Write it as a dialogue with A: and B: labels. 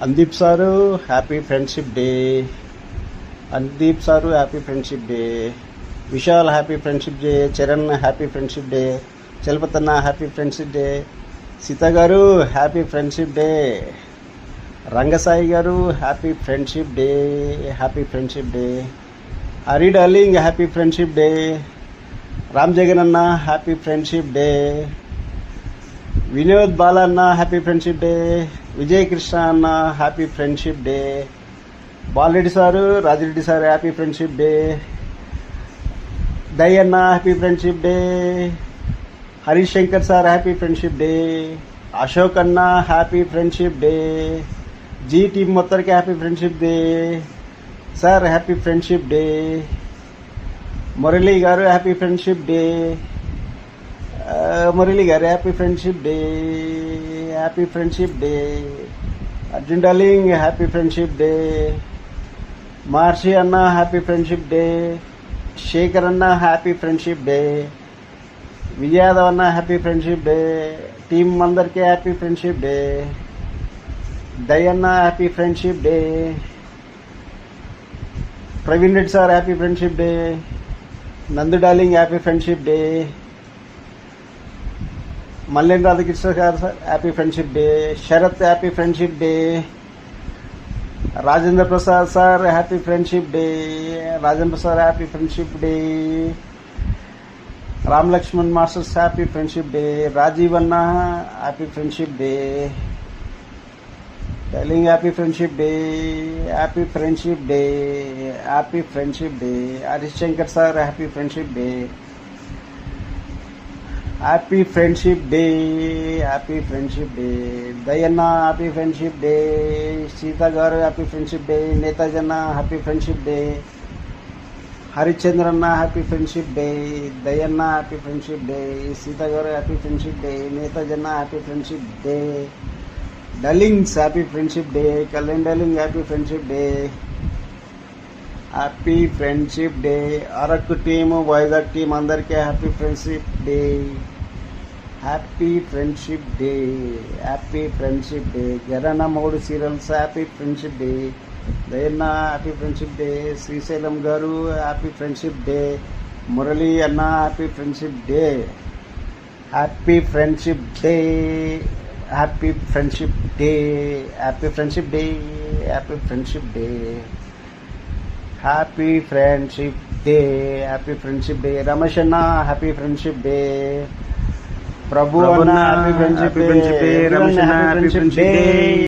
A: అందీప్ sir happy friendship day. Andeep sir happy friendship day. Vishal happy friendship day. Charan happy friendship day. చలపతన్న happy friendship day. Sita గారు happy friendship day. Rangasai గారు happy friendship day. Happy friendship day. Hari darling happy friendship day. Ram Jagan అన్న happy friendship day. Vinod బాలన్న happy friendship day. Vijay Krishna అన్న happy friendship day. Balareddy sir Rajireddy sir happy friendship day. దయ్యన్న happy friendship day. Harish Shankar sir happy friendship day. Ashok అన్న happy friendship day. Zee team మొత్తానికి happy friendship day sir. Happy friendship day. Murali గారు happy friendship day. Murali గారు happy friendship day. Happy friendship day. Arjun darling happy friendship day. Maharshi అన్న happy friendship day. Shekhar అన్న happy friendship day. Vijay Yadav అన్న happy friendship day. Team అందరికీ happy friendship day. దయన్న happy friendship day. Praveen Reddy sir happy friendship day. Nandu darling happy friendship day. Malleni Radhakrishna గారు sir happy friendship day. Sharath happy friendship day. Rajendra Prasad sir happy friendship day. Rajendra sir happy friendship day. Ram Laxman masters happy friendship day. Rajeev అన్న happy friendship day. Darling happy friendship day. Happy friendship day. Happy friendship day. Harish Shankar sir happy friendship day. Happy friendship day. Happy friendship day. దయన్న happy friendship day. Sita గారు happy friendship day. Netaji అన్న happy friendship day. Harichandra అన్న happy friendship day. దయన్న happy friendship day. Sita గారు happy friendship day. Netaji అన్న happy friendship day. Darlings happy friendship day. Kalyan darling happy friendship day. Happy friendship day. Araku team Vizag team అందరికీ happy friendship day. Happy friendship day. Happy friendship day. గరణ మౌడు serials happy friendship day. దయన్న happy friendship day. Srisailam గారు happy friendship day. Murali అన్న happy friendship day. Happy friendship day. Happy friendship day. Happy friendship day. Happy friendship day. Happy friendship day. Happy friendship day. Ramesh అన్న happy friendship day. ప్రభు అన్న happy friendship day. Ramesh అన్న happy friendship day.